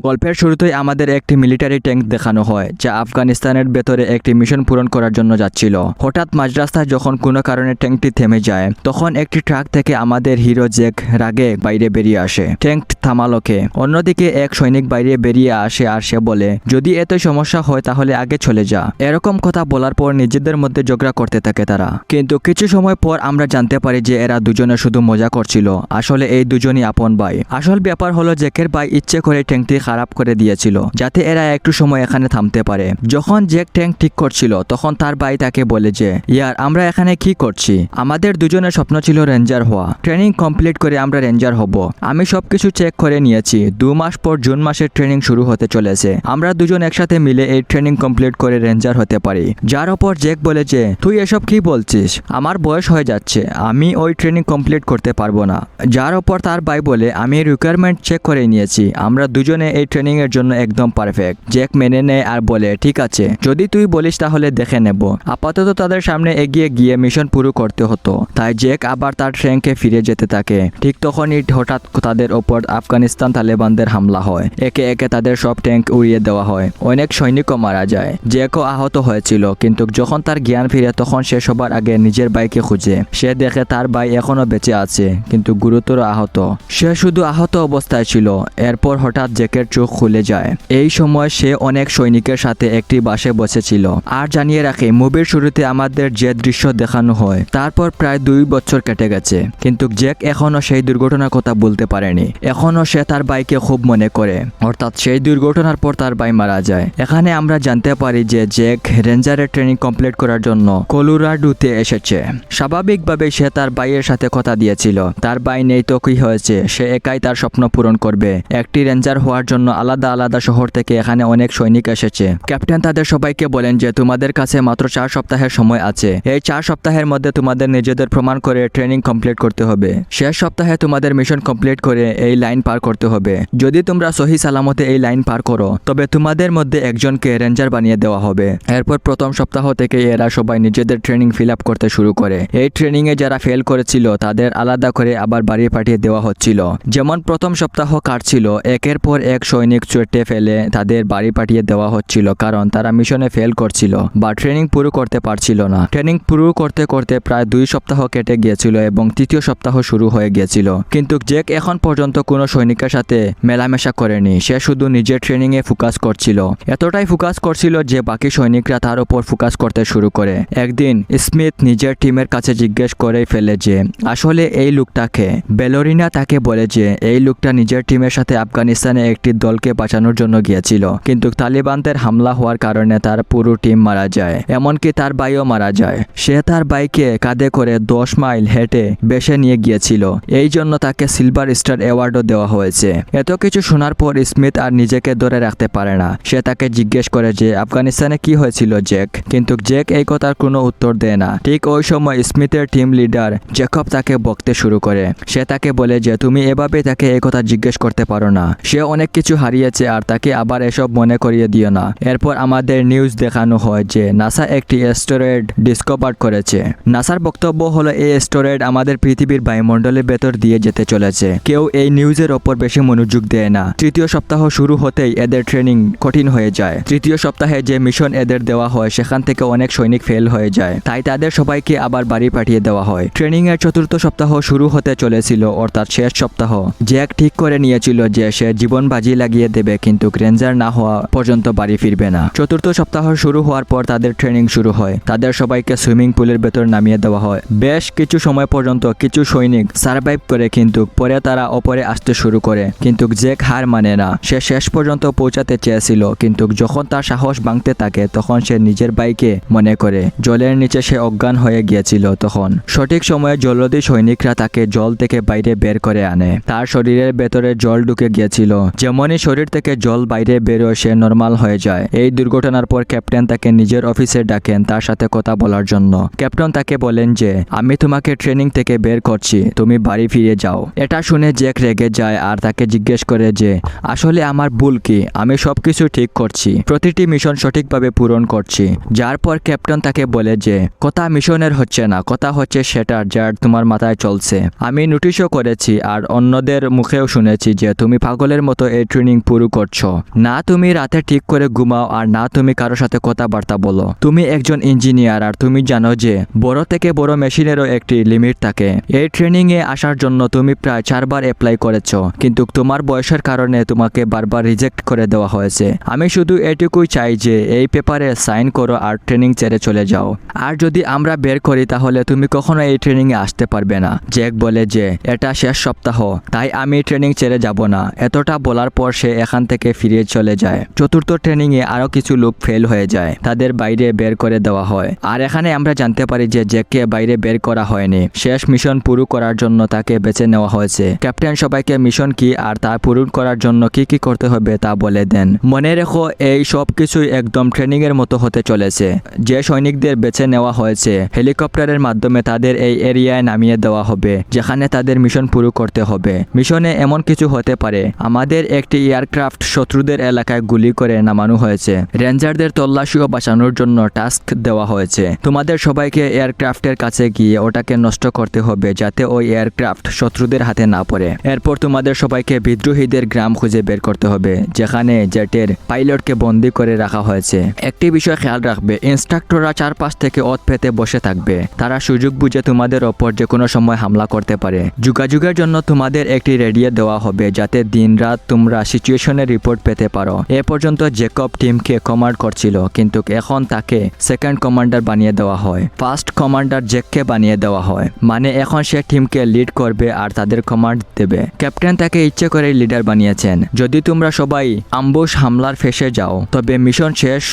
গল্পের শুরুতেই আমাদের একটি মিলিটারি ট্যাঙ্ক দেখানো হয় যা আফগানিস্তানের ভেতরে একটি মিশন পূরণ করার জন্য যাচ্ছিল। হঠাৎ মাঝ রাস্তায় যখন কোনো কারণে ট্যাঙ্কটি থেমে যায় তখন একটি ট্রাক থেকে আমাদের হিরো জ্যাক রাগে বাইরে বেরিয়ে আসে। ট্যাঙ্ক থামালোকে। অন্যদিকে এক সৈনিক বাইরে বেরিয়ে আসে আর সে বলে, যদি এত সমস্যা হয় তাহলে আগে চলে যা। এরকম কথা বলার পর নিজেদের মধ্যে ঝগড়া করতে থাকে তারা। কিন্তু কিছু সময় পর আমরা জানতে পারি যে এরা দুজনে শুধু মজা করছিল। আসলে এই দুজনই আপন ভাই। আসল ব্যাপার হলো জ্যাকের ভাই ইচ্ছে করে ট্যাঙ্কটি খারাপ করে দিয়েছিল যাতে এরা একটু সময় এখানে থামতে পারে। যখন জ্যাক ট্যাঙ্ক ঠিক করছিল তখন তার ভাই তাকে বলে যে, ইয়ার আমরা এখানে কি করছি? আমাদের দুজনের স্বপ্ন ছিল রেঞ্জার হওয়া। ট্রেনিং কমপ্লিট করে আমরা রেঞ্জার হব। আমি সবকিছু চেক করে নিয়েছি। 2 মাস পর জুন মাসের ট্রেনিং শুরু হতে চলেছে। আমরা দুজন একসাথে মিলে এই ট্রেনিং কমপ্লিট করে রেঞ্জার হতে পারি। যার ওপর জ্যাক বলে যে, তুই এসব কি বলছিস? আমার বয়স হয়ে যাচ্ছে, আমি ওই ট্রেনিং কমপ্লিট করতে পারবো না। যার ওপর তার ভাই বলে, আমি রিকোয়ারমেন্ট চেক করে নিয়েছি, আমরা দুজনে এই ট্রেনিং এর জন্য একদম পারফেক্ট। জ্যাক মেনে নেয় আর বলে, ঠিক আছে, যদি তুই বলিস তাহলে দেখে নেব। আপাতত তাদের সামনে এগিয়ে গিয়ে মিশন পুরো করতে হতো। তাই জ্যাক আবার তার ট্রেনকে ফিরে যেতে থাকে। ঠিক তখনই হঠাৎ তাদের ওপর আফগানিস্তান তালেবানদের হামলা হয়। একে একে তাদের সব ট্যাঙ্ক উড়িয়ে দেওয়া হয়। অনেক সৈনিকও মারা যায়। জ্যাকও আহত হয়েছিল, কিন্তু যখন তার জ্ঞান ফিরে তখন সে সবার আগে নিজের ভাইকে খুঁজে। সে দেখে তার ভাই এখনো বেঁচে আছে, কিন্তু গুরুতর আহত। সে শুধু আহত অবস্থায় ছিল। এরপর হঠাৎ জ্যাকের চোখ খুলে যায়। এই সময় সে অনেক সৈনিকের সাথে একটি বাসে বসেছিল। আর জানিয়ে রাখি, মুভির শুরুতে আমাদের যে দৃশ্য দেখানো হয় তারপর প্রায় 2 বছর কেটে গেছে, কিন্তু জ্যাক এখনো সেই দুর্ঘটনার কথা বলতে পারেনি। এখনো সে তার ভাইকে খুব মনে করে। অর্থাৎ সেই দুর্ঘটনার পর তার ভাই মারা যায়। এখানে আমরা জানতে পারি যে জ্যাক রেঞ্জারের ট্রেনিং কমপ্লিট করার জন্য কলোরাডোতে এসেছে। স্বাভাবিকভাবে সে তার ভাইয়ের সাথে কথা দিয়েছিল, তার ভাই নেই তো কি হয়েছে, সে একাই তার স্বপ্ন পূরণ করবে। একটি রেঞ্জার হওয়ার জন্য আলাদা আলাদা শহর থেকে এখানে অনেক সৈনিক এসেছে। ক্যাপ্টেন তাদের সবাইকে বলেন যে তোমাদের কাছে মাত্র 4 সপ্তাহের সময় আছে। এই 4 সপ্তাহের মধ্যে তোমাদের নিজেদের প্রমাণ করে ট্রেনিং কমপ্লিট করতে হবে। শেষ সপ্তাহে তোমাদের মিশন কমপ্লিট করে এই লাইন পার করতে হবে। যদি তোমরা সহি সালামতে এই লাইন পার করো তবে তোমাদের মধ্যে একজনকে রেঞ্জার বানিয়ে দেওয়া হবে। এরপর প্রথম সপ্তাহ থেকে এরা সবাই নিজেদের ট্রেনিং ফিল আপ করতে শুরু করে। এই ট্রেনিং এ যারা ফেল করেছিল তাদের আলাদা করে আবার বাড়ি পাঠিয়ে দেওয়া হচ্ছিল। যেমন প্রথম সপ্তাহ কাটছিল, একের পর এক সৈনিক চটে ফেলে তাদের বাড়ি পাঠিয়ে দেওয়া হচ্ছিল, কারণ তারা মিশনে ফেল করছিল বা ট্রেনিং পুরো করতে পারছিল না। ট্রেনিং পুরো করতে করতে প্রায় 2 সপ্তাহ কেটে গিয়েছিল এবং তৃতীয় সপ্তাহ শুরু হয়ে গিয়েছিল। কিন্তু জ্যাক এখন পর্যন্ত কোনো সৈনিকের সাথে মেলামেশা করেনি। সে শুধু নিজের ট্রেনিং এ ফোকাস করছিল। এতটাই ফোকাস করছিল যে বাকি সৈনিকরা তার উপর ফোকাস করতে শুরু করে। একদিন স্মিথ নিজের টিমের কাছে জিজ্ঞেস করে ফেলে যে আসলে এই লোকটাকে। বেলোরিনা তাকে বলে যে এই লোকটা নিজের টিমের সাথে আফগানিস্তানে একটি দলকে বাঁচানোর জন্য গিয়েছিল, কিন্তু তালিবানদের হামলা হওয়ার কারণে তার পুরো টিম মারা যায়, এমনকি তার ভাইও মারা যায়। সে তার বাইকে কাঁধে করে 10 মাইল হেঁটে বেসে নিয়ে গিয়েছিল। এই জন্য তাকে সিলভার স্টার অ্যাওয়ার্ডও দেওয়া হয়েছে। এত কিছু শোনার পর স্মিথ আর নিজেকে ধরে রাখতে পারে না। সে তাকে জিজ্ঞেস করে যে আফগানিস্তানে কি হয়েছিল জ্যাক, কিন্তু জ্যাক এই কথার কোনো উত্তর দেয় না। ঠিক ওই সময় স্মিথের টিম লিডার জ্যাকব তাকে বকতে শুরু করে। সে তাকে বলে যে তুমি এভাবে তাকে এই কথা জিজ্ঞেস করতে পারো না, সে অনেক কিছু হারিয়েছে আর তাকে আবার এসব মনে করিয়ে দিও না। এরপর আমাদের নিউজ দেখানো হয় যে নাসা একটি অ্যাস্টেরয়েড ডিসকভার করেছে। নাসার বক্তব্য হলো এই অ্যাস্টেরয়েড আমাদের পৃথিবীর বায়ুমণ্ডলের ভেতর দিয়ে যেতে চলেছে। কেউ এই নিউজের ওপর বেশি মনোযোগ দেয় না। তৃতীয় সপ্তাহ শুরু হতেই এদের ট্রেনিং কঠিন হয়ে যায়। তৃতীয় সপ্তাহে যে মিশন এদের দেওয়া হয় সেখান থেকে অনেক সৈনিক ফেল হয়ে যায়, তাই তাদের সবাইকে আবার বাড়ি পাঠিয়ে দেওয়া হয়। ট্রেনিং এর 4র্থ সপ্তাহ শুরু হতে চলেছিল, অর্থাৎ শেষ সপ্তাহ। জ্যাক ঠিক করে নিয়েছিল যে সে জীবন বাজি লাগিয়ে দেবে, কিন্তু রেঞ্জার না হওয়া পর্যন্ত বাড়ি ফিরবে না। 4র্থ সপ্তাহ শুরু হওয়ার পর তাদের ট্রেনিং শুরু হয়। তাদের সবাইকে সুইমিং পুলের ভেতর নামিয়ে দেওয়া হয়। বেশ কিছু সময় পর্যন্ত কিছু সৈনিক সার্ভাইভ করে, কিন্তু পরে তারা ওপরে আসতে শুরু করে। কিন্তু জ্যাক হার মানে না। সে শেষ পর্যন্ত পৌঁছাতে চেয়েছিল, কিন্তু যখন তার সাহস ভাঙতে থাকে তখন সে নিজের ভাইকে মনে করে। জলের নিচে সে অজ্ঞান হয়ে গিয়েছিল। তখন সঠিক সময়ে জলদি সৈনিকরা তাকে জল থেকে বাইরে বের করে আনে। তার শরীরের ভেতরে জল ঢুকে গিয়েছিল। যেমনই শরীর থেকে জল বাইরে বেরোয় সে নরমাল হয়ে যায়। এই দুর্ঘটনার পর ক্যাপ্টেন তাকে নিজের অফিসে ডাকেন তার সাথে কথা বলার জন্য। ক্যাপ্টেন তাকে বলেন যে আমি তোমাকে ট্রেনিং থেকে বের করছি, তুমি বাড়ি ফিরে যাও। এটা শুনে জ্যাক রেগে যায় আর তাকে জিজ্ঞেস করে যে আসলে আমার ভুল কি, আমি সবকিছু ঠিক করছি, প্রতিটি মিশন সঠিকভাবে পূরণ করছি। যার পর ক্যাপ্টেন তাকে বলে যে কথা মিশনের হচ্ছে না, কথা হচ্ছে সেটার যার তোমার মাথায় চলছে। আমি নোটিশও করেছি আর অন্যদের মুখেও শুনেছি যে তুমি পাগলের মতো এই ট্রেনিং পুরো করছো। না তুমি রাতে ঠিক করে ঘুমাও আর না তুমি কারোর সাথে কথাবার্তা বলো। তুমি একজন ইঞ্জিনিয়ার আর তুমি জানো যে বড় থেকে বড় মেশিনেরও একটি লিমিট থাকে। এই ট্রেনিং এ আসার জন্য তুমি প্রায় 4 বার অ্যাপ্লাই করেছো, কিন্তু তোমার বয়সের কারণে তোমাকে বারবার রিজেক্ট করে দেওয়া হয়েছে। আমি শুধু এটুকুই চাই যে এই পেপারে সাইন করো আর ট্রেনিং ছেড়ে চলে যাও। আর যদি আমরা বের করি তাহলে তুমি কখনো এই ট্রেনিং এ আসতে পারবে না। জ্যাক বলে যে এটা শেষ সপ্তাহ, তাই আমি ট্রেনিং ছেড়ে যাব না। এতটা বলার পর সে এখান থেকে ফিরে চলে যায়। চতুর্থ ট্রেনিং এ আরো কিছু লোক ফেল হয়ে যায়, তাদের বাইরে বের করে দেওয়া হয়। আর এখানে আমরা জানতে পারি যে জ্যাককে বাইরে বের করা হয়নি, শেষ মিশন পুরো করার জন্য তাকে বেছে নেওয়া হয়েছে। ক্যাপ্টেন সবাইকে মিশন কি আর তা পূরণ করার জন্য কি কি করতে হবে তা বলে দেন। মনে রেখো এই সব কিছুই একদম ট্রেনিং এর মতো হতে চলেছে। যে সৈনিকদের বেছে নেওয়া হয়েছে হেলিকপ্টারের মাধ্যমে তাদের এই এরিয়ায় নামিয়ে দেওয়া হবে যেখানে তাদের মিশন পুরো করতে হবে। মিশনে এমন কিছু হতে পারে আমাদের একটি এয়ারক্রাফট শত্রুদের এলাকায় গুলি করে নামানো হয়েছে। রেঞ্জারদের তল্লাশিও বাঁচানোর জন্য টাস্ক দেওয়া হয়েছে। তোমাদের সবাইকে এয়ারক্রাফটের কাছে গিয়ে ওটাকে নষ্ট করতে হবে যাতে ওই এয়ারক্রাফট শত্রুদের হাতে না পড়ে। এরপর তোমাদের সবাইকে বিদ্রোহীদের গ্রাম খুঁজে বের করতে হবে যেখানে জেটের পাইলটকে বন্দি করে রাখা হয়েছে। একটি বিষয় খেয়াল রাখবে, ইনস্ট্রাক্টররা চারপাশ থেকে ওত পেতে বসে থাকবে। তারা সুযোগ বুঝে তোমাদের ওপর যে কোনো সময় হামলা করতে পারে। যোগাযোগের জন্য তোমাদের একটি রেডিও দেওয়া হবে যাতে দিনরাত তোমরা সিচুয়েশনের রিপোর্ট পেতে পারো। এ পর্যন্ত জেকব টিমকে কমান্ড করছিল, কিন্তু এখন তাকে সেকেন্ড কমান্ডার বানিয়ে দেওয়া হয়। ফার্স্ট কমান্ডার জ্যাককে বানিয়ে দেওয়া হয়, মানে এখন সে টিমকে লিড করবে আর তাদের কমান্ড দেবে। ক্যাপ্টেন তাকে ইচ্ছে করে লিডার বানিয়েছেন। যদি তোমরা সবাই আমবুশ হামলার ফেসে যাও তবে মিশন শেষ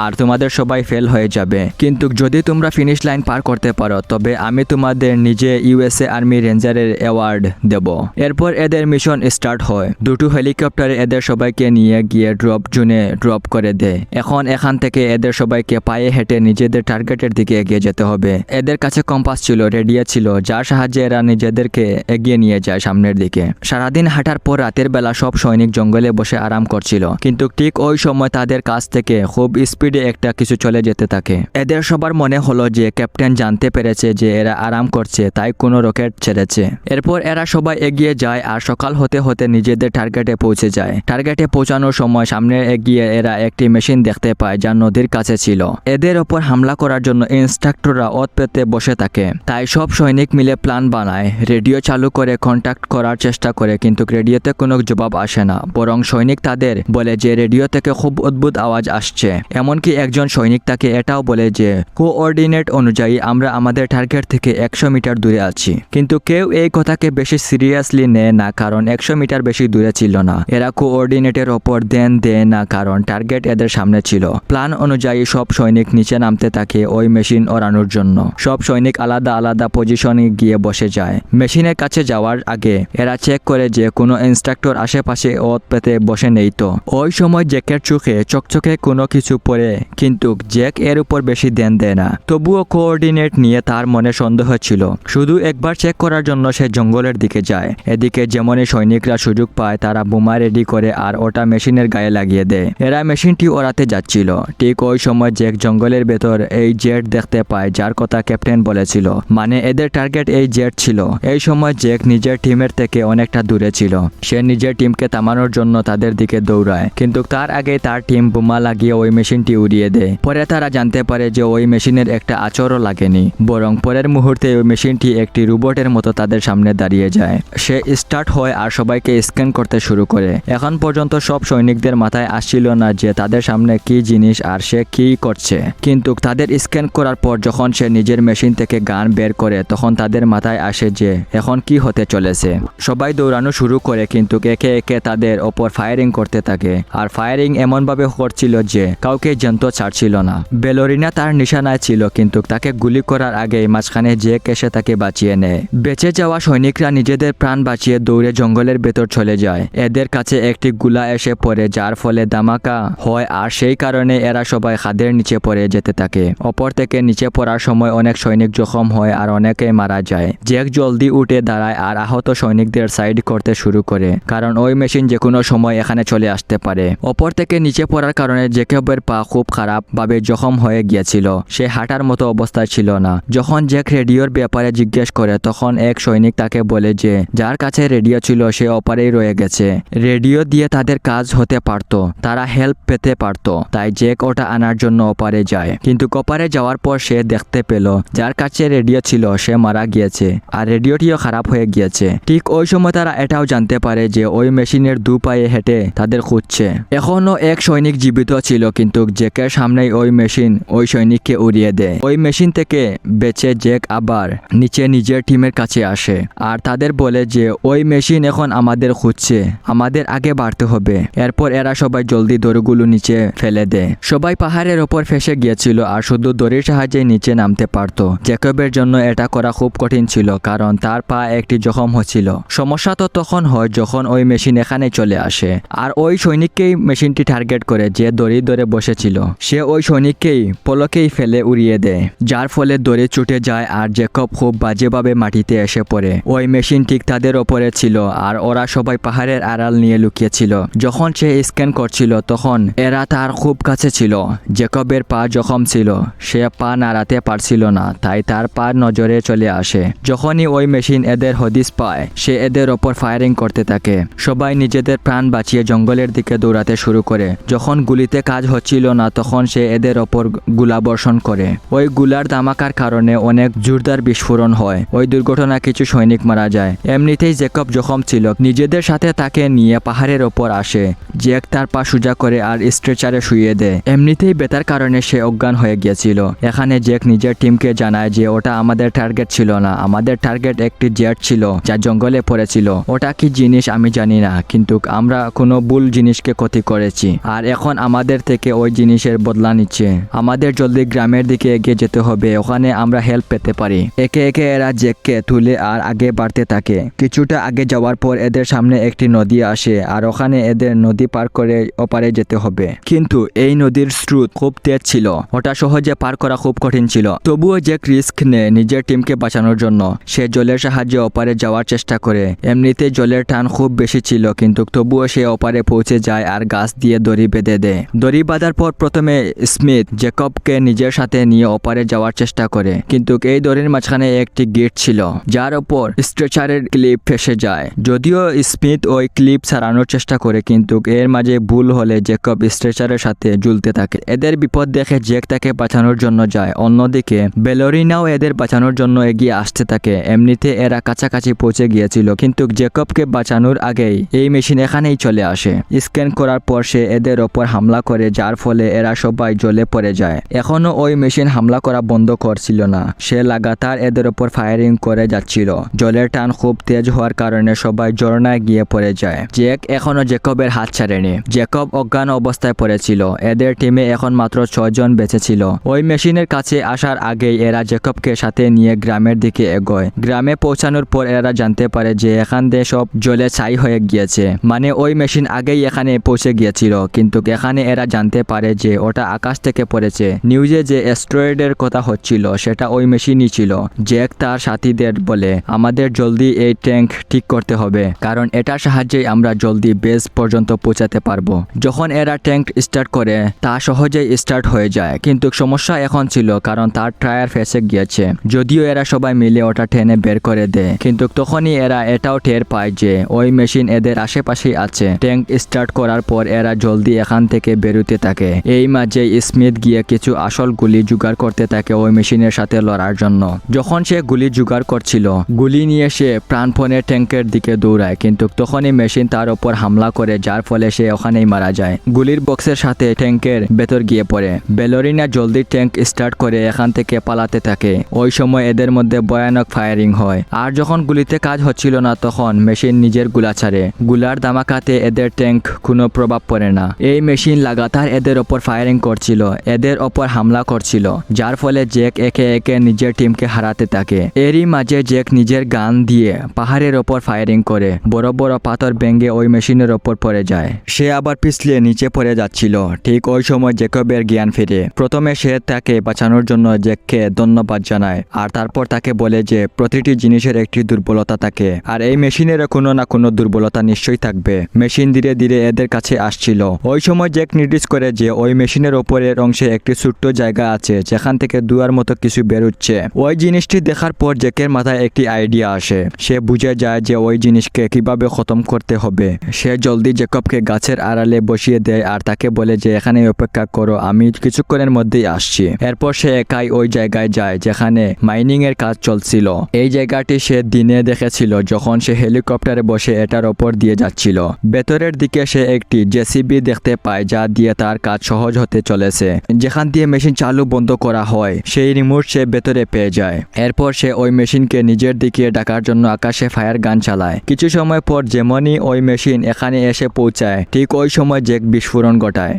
আর তোমাদের সবাই ফেল হয়ে যাবে, কিন্তু যদি তোমরা ফিনিশ লাইন পার করতে পারো তবে আমি তোমাদের নিজে ইউএসএ আর্মি রেঞ্জারের অ্যাওয়ার্ড দেব। এরপর এদের মিশন স্টার্ট হয়। দুটো হেলিকপ্টারে এদের সবাইকে নিয়ে গিয়ে ড্রপ জোনে ড্রপ করে দেয়। এখন এখান থেকে এদের সবাইকে পায়ে হেঁটে নিজেদের টার্গেটের দিকে এগিয়ে যেতে হবে। এদের কাছে কম্পাস ছিল, রেডিও ছিল, যার সাহায্যে এরা নিজেদেরকে এগিয়ে নিয়ে যায় সামনের দিকে। সারাদিন হাঁটার পর রাতের বেলা সব সৈনিক জঙ্গলে বসে আরাম করছিল, কিন্তু ঠিক ওই সময় তাদের কাছ থেকে খুব স্পিডে একটা কিছু চলে যেতে থাকে। এদের সবার মনে হলো যে ক্যাপ্টেন জানতে পেরেছে যে এরা আরাম করছে, তাই কোনো রকেট ছেড়েছে। এরপর এরা সবাই এগিয়ে যায় আর সকাল হতে হতে নিজেদের টার্গেটে পৌঁছে যায়। টার্গেটে পৌঁছানোর সময় সামনে এগিয়ে এরা একটি মেশিন দেখতে পায় যা নদীর কাছে ছিল। এদের ওপর হামলা করার জন্য ইনস্ট্রাক্টররা ওত পেতে বসে থাকে, তাই সব সৈনিক মিলে প্ল্যান বানায়। রেডিও চালু করে কন্ট্যাক্ট করার চেষ্টা করে, কিন্তু রেডিওতে কোনো জবাব আসে না। বরং সৈনিক তাদের বলে যে রেডিও থেকে খুব অদ্ভুত আওয়াজ আসছে। এমনকি একজন সৈনিক তাকে এটাও বলে যে কোঅর্ডিনেট অনুযায়ী আমরা আমাদের টার্গেট থেকে 100 মিটার দূরে আছি। কিন্তু কেউ এই কথাকে বেশি সিরিয়াসলি নেয় না, কারণ 100 মিটার বেশি দূরে ছিল না। এরা কোঅর্ডিনেটের ওপর দেয় না কারণ টার্গেট এদের সামনে ছিল। প্ল্যান অনুযায়ী সব সৈনিক নিচে নামতে থাকে ওই মেশিন ওড়ানোর জন্য। সব সৈনিক আলাদা আলাদা পজিশনে গিয়ে বসে যায়। মেশিনের কাছে যাওয়ার আগে এরা চেক করে যে কোনো ইনস্ট্রাক্টর আশেপাশে ওত পেতে বসে নেই তো। ওই সময় জ্যাকের চোখে চকচকে কোনো কিছু পড়ে, কিন্তু জ্যাক এর উপর বেশি ধ্যান দেয় না। তবুও কোঅর্ডিনেট নিয়ে তার মনে সন্দেহ ছিল। শুধু একবার চেক করার জন্য সে জঙ্গলের দিকে যায়। এদিকে যেমনই সৈনিকরা সুযোগ পায় তারা বোমা রেডি করে আর ওটা মেশিনের গায়ে লাগিয়ে দেয়। এরা মেশিনটি ওড়াতে যাচ্ছিল। ঠিক ওই সময় জ্যাক জঙ্গলের ভেতর এই জেট দেখতে পায় যার কথা ক্যাপ্টেন বলেছিল, মানে এদের টার্গেট এই জেট ছিল। এই সময় জ্যাক নিজের টিমের থেকে অনেকটা দূরে ছিল। সে নিজের টিমকে থামানোর জন্য তাদের দিকে দৌড়ায়, কিন্তু তার আগে তার টিম বোমা লাগিয়ে ওই মেশিনটি উড়িয়ে দেয়। পরে তারা জানতে পারে যে ওই মেশিনের একটা আঁচড়ও লাগেনি, বরং পরের মুহূর্তে ওই মেশিনটি একটি রোবটের মতো তাদের সামনে দাঁড়িয়ে যায়। সে স্টার্ট হয় আর সবাইকে স্ক্যান করতে শুরু করে। এখন পর্যন্ত সব সৈনিকদের মাথায় আসছিল না যে তাদের সামনে কি জিনিস আর সে কি করছে, কিন্তু তাদের স্ক্যান করার পর যখন সে নিজের মেশিন থেকে গান বের করে তখন তাদের মাথায় আসে যে এখন কি হতে চলেছে। সবাই দৌড়ানো শুরু করে, কিন্তু একে একে তাদের ওপর ফায়ারিং করতে থাকে। আর ফায়ারিং এমনভাবে করছিল যে কাউকে জ্যান্ত ছাড়ছিল না। বেলোরিনা তার নিশানায় ছিল, কিন্তু তাকে গুলি করার আগেই মাঝখানে জ্যাক এসে তাকে বাঁচিয়ে নেয়। বেঁচে যাওয়া সৈনিকরা নিজেদের প্রাণ বাঁচিয়ে দৌড়ে জঙ্গলের ভেতর চলে যায়। এদের কাছে একটি গুলা এসে পড়ে যার ফলে ধামাকা হয় আর সেই কারণে এরা সবাই খাদের নিচে পড়ে যেতে থাকে। অপর থেকে নিচে পড়ার সময় অনেক সৈনিক জখম হয় আর অনেকে মারা যায়। জ্যাক জলদি উঠে দাঁড়ায় আর আহত সৈনিকদের সাইড করতে শুরু করে, কারণ ওই মেশিন যে কোনো সময় এখানে চলে আসতে পারে। অপর থেকে নিচে পড়ার কারণে জ্যাকবের পা খুব খারাপ ভাবে জখম হয়ে গিয়েছিল। সে হাঁটার মতো অবস্থায় ছিল না। যখন জ্যাক রেডিওর ব্যাপারে জিজ্ঞেস করে তখন এক সৈনিক তাকে বলে যে যার কাছে রেডিও ছিল সে অপারেই রয়ে গেছে। রেডিও দিয়ে তাদের কাজ হতে পারত, তারা হেল্প পেতে পারত। তাই জ্যাক ওটা আনার জন্য ওপারে যায়, কিন্তু ওপারে যাওয়ার পর সে দেখতে পেল যার কাছে রেডিও ছিল সে মারা গিয়েছে আর রেডিওটিও খারাপ হয়ে গিয়েছে। ঠিক ওই সময় তারা এটাও জানতে পারে যে ওই মেশিনের দু পায়ে হেঁটে তাদের খুঁজছে। এখনো এক সৈনিক জীবিত ছিল, কিন্তু জ্যাকের সামনেই ওই মেশিন ওই সৈনিককে উড়িয়ে দেয়। ওই মেশিন থেকে বেঁচে জ্যাক আবার নিচে নিজের টিমের কাছে আসে আর তাদের বলে যে ওই মেশিন এখন আমাদের খুঁজছে, আমাদের আগে বাড়তে হবে। এরপর এরা সবাই জলদি দড়িগুলো নিচে ফেলে দেয়। সবাই পাহাড়ের ওপর ফেসে গিয়েছিল আর শুধু দড়ির সাহায্যে নিচে নামতে পারত। জ্যাকবের জন্য এটা করা খুব কঠিন ছিল, কারণ তার পা একটি জখম হচ্ছিল। সমস্যা তো তখন হয় যখন ওই মেশিন এখানে চলে আসে আর ওই সৈনিককেই মেশিনটি টার্গেট করে যে দড়ি ধরে বসেছিল। সে ওই সৈনিককেই পলকেই ফেলে উড়িয়ে দেয়, যার ফলে দড়ি ছুটে যায় আর জ্যাকব খুব বাজেভাবে মাটিতে এসে পড়ে। ওই মেশিন ঠিক তাদের ওপরে ছিল আর ওরা সবাই পাহাড়ের আড়াল নিয়ে লুকিয়েছিল। যখন সে স্ক্যান করছিল তখন এরা তার খুব কাছে ছিল। জ্যাকবের পা জখম ছিল, সে পা নাড়াতে পারছিল না, তাই তার পা নজরে চলে আসে। যখনই ওই মেশিন এদের হদিস পায় সে এদের ওপর ফায়ারিং করতে থাকে। সবাই নিজেদের প্রাণ বাঁচিয়ে জঙ্গলের দিকে দৌড়াতে শুরু করে। যখন গুলিতে কাজ হচ্ছিল না তখন সে এদের ওপর গোলাবর্ষণ করে। ওই গুলার ধামাকার কারণে অনেক জোরদার বিস্ফোরণ হয়। ওই দুর্ঘটনা কিছু সৈনিক মারা যায়। এমনিতেই জ্যাকব জখম ছিল, নিজেদের সাথে তাকে নিয়ে পাহাড়ের ওপর আসে। জ্যাক তার পা সোজা করে আর স্ট্রেচারে শুইয়ে দেয়। এমনিতেই ব্যথার কারণে সে অজ্ঞান হয়ে গিয়েছিল। এখানে জ্যাক নিজের টিমকে জানায় যে ওটা আমাদের টার্গেট ছিল না, আমাদের টার্গেট একটি জেট ছিল যা জঙ্গলে পড়েছিল। ওটা কি জিনিস আমি জানি না, কিন্তু আমরা কোনো ভুল জিনিসকে ক্ষতি করেছি আর এখন আমাদের থেকে ওই জিনিসের বদলা নিচ্ছে। আমাদের জলদি গ্রামের দিকে এগিয়ে যেতে হবে, ওখানে আমরা হেল্প পেতে পারি। একে একে এরা জ্যাককে তুলে আর আগে বাড়তে থাকে। কিছুটা আগে যাওয়ার পর এদের সামনে একটি নদী আসে আর ওখানে এদের নদী পার করে ওপারে যেতে হবে। কিন্তু এই নদীর স্রোত খুব তেজ ছিল, ওটা সহজে পার করা খুব কঠিন ছিল। তবুও জ্যাক রিস্ক নেয় নিজের টিমকে বাঁচানোর জন্য। সে জলের সাহায্যে ওপারে যাওয়ার চেষ্টা করে। এমনিতে জলের টান খুব বেশি ছিল, কিন্তু তবুও সে ওপারে পৌঁছে যায় আর গাছ দিয়ে দড়ি বেঁধে দেয়। দড়ি বাঁধার পর প্রথমে স্মিথ জ্যাকবকে নিজের সাথে নিয়ে ওপারে যাওয়ার চেষ্টা করে, কিন্তু এই দড়ির মাঝখানে একটি গেট ছিল যার ওপর স্ট্রেচারের ক্লিপ ফেসে যায়। যদিও স্মিথ ওই ক্লিপ ছাড়ানোর চেষ্টা করে, কিন্তু এর মাঝে ভুল হলে জ্যাকব স্ট্রেচারের সাথে ঝুলতে থাকে। এদের বিপদ দেখে জ্যাক তাকে বাঁচানোর জন্য যায়। অন্যদিকে বেলোরিনাও এদের বাঁচানোর জন্য এগিয়ে আসতে থাকে। এমনিতে এরা কাছাকাছি পৌঁছে গিয়েছিল, কিন্তু জ্যাকবকে বাঁচানোর আগেই এই মেশিন এখানেই চলে আসে। স্ক্যান করার পর সে এদের ওপর হামলা করে, যার ফলে এরা সবাই জ্বলে পড়ে যায়। এখনো ওই মেশিন হামলা করা বন্ধ করছিল না, সে লাগাতার এদের ওপর ফায়ারিং করে যাচ্ছিল। জলের টান খুব তেজ হওয়ার কারণে সবাই ঝর্ণায় গিয়ে পড়ে যায়। জ্যাক এখনো জ্যাকবের হাত ছাড়েনি। জ্যাকব অজ্ঞান অবস্থায় পড়েছিল। এদের টিমে এখন মাত্র 6 জন বেঁচে ছিল। ওই মেশিনের কাছে আসার আগেই এরা জ্যাকবকে সাথে নিয়ে গ্রামের দিকে এগোয়। গ্রামে পৌঁছানোর পর এরা জানতে পারে যে এখান দিয়ে সব জলে ছাই হয়ে গিয়েছে, মানে ওই মেশিন আগেই এখানে পৌঁছে গিয়েছিল। কিন্তু এখানে এরা জানতে পারে যে ওটা আকাশ থেকে পড়েছে। নিউজে যে অ্যাস্ট্রয়েডের কথা হচ্ছিল সেটা ওই মেশিনই ছিল। জ্যাক তার সাথীদের বলে আমাদের জলদি এই ট্যাঙ্ক ঠিক করতে হবে, কারণ এটার সাহায্যেই আমরা জলদি বেস পর্যন্ত পৌঁছাতে পারবো। যখন এরা ট্যাঙ্ক স্টার্ট করে তা সহজেই স্টার্ট হয়ে যায়, কিন্তু সমস্যা এখন ছিল কারণ তার টায়ার ফেসে গিয়েছে। যদিও এরা সবাই মিলে ওটা টেনে বের করে দেয়, কিন্তু তখনই এরা এটাও টের পায় যে ওই মেশিন এদের আশেপাশেই আছে। ট্যাঙ্ক স্টার্ট করার পর এরা জলদি এখান থেকে বেরোতে থাকে। এই মাঝে স্মিথ গিয়ে কিছু আসল গুলি জোগাড় করতে থাকে ওই মেশিনের সাথে লড়ার জন্য। যখন সে গুলি জোগাড় করছিল, গুলি নিয়ে সে প্রাণপণে ট্যাঙ্কের দিকে দৌড়ায়, কিন্তু তখনই মেশিন তার ওপর হামলা করে, যার ফলে সে ওখানেই মারা যায়। গুলির বক্সের সাথে ট্যাঙ্কের ভেতর গিয়ে পড়ে। বেলোরিনা জলদি ট্যাঙ্ক স্টার্ট করে এখান থেকে পালাতে থাকে। ওই সময় এদের মধ্যে ভয়ানক ফায়ারিং হয়, আর যখন গুলিতে কাজ হচ্ছিল না তখন মেশিন নিজের গুলা ছাড়ে। গুলার ধামাকাতে এদের ট্যাঙ্ক কোনো প্রভাব পড়ে না। এই মেশিন লাগাতার এদের ওপর ফায়ারিং করছিল, এদের ওপর হামলা করছিল, যার ফলে জ্যাক একে একে নিজের টিমকে হারাতে থাকে। এরই মাঝে জ্যাক নিজের গান দিয়ে পাহাড়ের ওপর ফায়ারিং করে। বড় বড় পাথর ভেঙে ওই মেশিনের ওপর পড়ে যায়। যায়। সে আবার পিছলে নিচে পড়ে যাচ্ছিল। ঠিক ওই সময় জ্যাকবের জ্ঞান ফিরে। প্রথমে সে তাকে বাঁচানোর জন্য জ্যাককে ধন্যবাদ জানায়, আর তারপর তাকে বলে যে প্রতিটি জিনিসের একটি দুর্বলতা থাকে, আর এই মেশিনেরও কোনো না কোনো দুর্বলতা নিশ্চয়ই থাকবে। মেশিন ধীরে ধীরে এদের কাছে আসছিল। ওই সময় জ্যাক নির্দেশ করে যে ওই মেশিনের ওপরের অংশে একটি ছোট্ট জায়গা আছে যেখান থেকে দুয়ার মতো কিছু বেরোচ্ছে। ওই জিনিসটি দেখার পর জ্যাকের মাথায় একটি আইডিয়া আসে। সে বুঝে যায় যে ওই জিনিসকে কিভাবে খতম করতে হবে। সে জলদি জ্যাকবকে গাছের আড়ালে বসিয়ে দেয় আর তাকে বলে যে এখানে অপেক্ষা করো, আমি কিছুক্ষণের মধ্যেই আসছি। এরপর সে একাই ওই জায়গায় যায় যেখানে মাইনিং এর কাজ চলছিল। এই জায়গাটি সে দিনে দেখেছিল যখন সে হেলিকপ্টারে বসে এটার ওপর দিয়ে যাচ্ছিল। ভেতরের দিকে সে একটি জেসিবি দেখতে পায় যা দিয়ে তার কাজ সহজ হতে চলেছে। যেখান দিয়ে মেশিন চালু বন্ধ করা হয় সেই রিমোট সে ভেতরে পেয়ে যায়। এরপর সে ওই মেশিনকে নিজের দিকে ডাকার জন্য আকাশে ফায়ার গান চালায়। কিছু সময় পর যেমনই ওই মেশিন এখানে এসে পৌঁছায় ঠিক ওই সময় জ্যাক বিস্ফোরণ ঘটায়।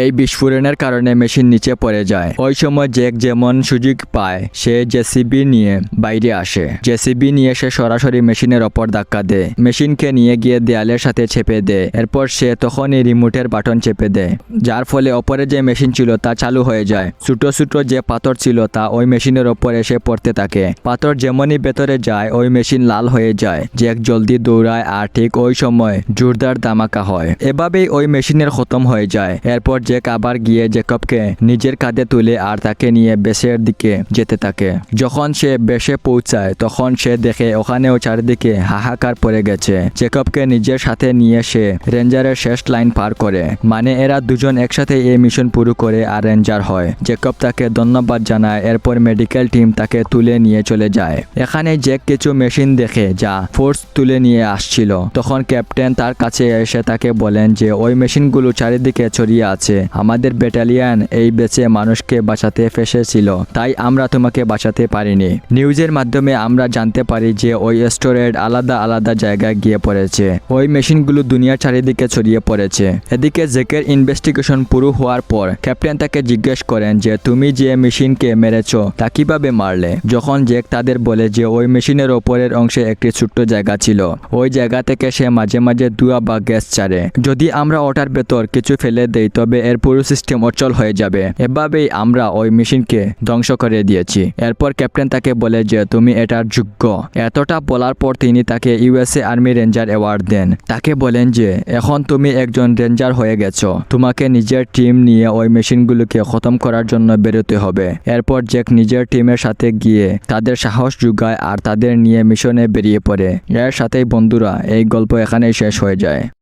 এই বিস্ফোরণের কারণে মেশিন নিচে পড়ে যায়। ওই সময় জ্যাক যেমন সুযোগ পায় সে জেসিবি নিয়ে বাইরে আসে। জেসিবি নিয়ে সে সরাসরি মেশিনের ওপর ধাক্কা দেয়। মেশিনকে নিয়ে গিয়ে দেয়ালের সাথে চেপে দেয়। এরপর সে তখনই রিমোটের বাটন চেপে দেয়, যার ফলে ওপরে যে মেশিন ছিল তা চালু হয়ে যায়। ছোট ছোট যে পাথর ছিল তা ওই মেশিনের ওপর এসে পড়তে থাকে। পাথর যেমনই ভেতরে যায় ওই মেশিন লাল হয়ে যায়। জ্যাক জলদি দৌড়ায় আর ঠিক ওই সময় জোরদার ধামাকা হয়। এভাবেই ওই মেশিনের খতম হয়ে যায়। এরপর জ্যাক আবার গিয়ে জ্যাকবকে নিজের কাঁধে তুলে আর তাকে নিয়ে বেসের দিকে যেতে থাকে। যখন সে বেসে পৌঁছায় তখন সে দেখে ওখানেও চারিদিকে হাহাকার পড়ে গেছে। জ্যাকবকে নিজের সাথে নিয়ে সে রেঞ্জারের শেষ লাইন পার করে, মানে এরা দুজন একসাথে এই মিশন পুরো করে আর রেঞ্জার হয়। জ্যাকব তাকে ধন্যবাদ জানায়। এরপর মেডিকেল টিম তাকে তুলে নিয়ে চলে যায়। এখানে জ্যাক কিছু মেশিন দেখে যা ফোর্স তুলে নিয়ে আসছিল। তখন ক্যাপ্টেন তার কাছে এসে তাকে বলেন যে ওই মেশিনগুলো চারিদিকে ছড়িয়ে আছে। আমাদের ব্যাটালিয়ন এই বেঁচে মানুষকে বাঁচাতে ফেসেছিল, তাই আমরা তোমাকে বাঁচাতে পারিনি। নিউজের মাধ্যমে আমরা জানতে পারি যে ওই অ্যাস্টেরয়েড আলাদা আলাদা জায়গায় গিয়ে পড়েছে। ওই মেশিনগুলো দুনিয়ার চারিদিকে ছড়িয়ে পড়েছে। এদিকে জ্যাকের ইনভেস্টিগেশন পুরো হওয়ার পর ক্যাপ্টেন তাকে জিজ্ঞেস করেন যে তুমি যে মেশিনকে মেরেছ তা কিভাবে মারলে। যখন জ্যাক তাদের বলে যে ওই মেশিনের ওপরের অংশে একটি ছোট্ট জায়গা ছিল, ওই জায়গা থেকে সে মাঝে মাঝে ধোঁয়া বা গ্যাস ছাড়ে। যদি আমরা ওটার ভেতর কিছু ফেলে দেই তবে এর পুরো সিস্টেম অচল হয়ে যাবে। এভাবেই আমরা ওই মেশিনকে ধ্বংস করে দিয়েছি। এরপর ক্যাপ্টেন তাকে বলে যে তুমি এটার যোগ্য। এতটা বলার পর তিনি তাকে ইউএসএ আর্মি রেঞ্জার অ্যাওয়ার্ড দেন। তাকে বলেন যে এখন তুমি একজন রেঞ্জার হয়ে গেছো, তোমাকে নিজের টিম নিয়ে ওই মেশিনগুলোকে খতম করার জন্য বেরোতে হবে। এরপর জ্যাক নিজের টিমের সাথে গিয়ে তাদের সাহস যোগায় আর তাদের নিয়ে মিশনে বেরিয়ে পড়ে। এর সাথেই বন্ধুরা এই গল্প এখানেই শেষ হয়ে যায়।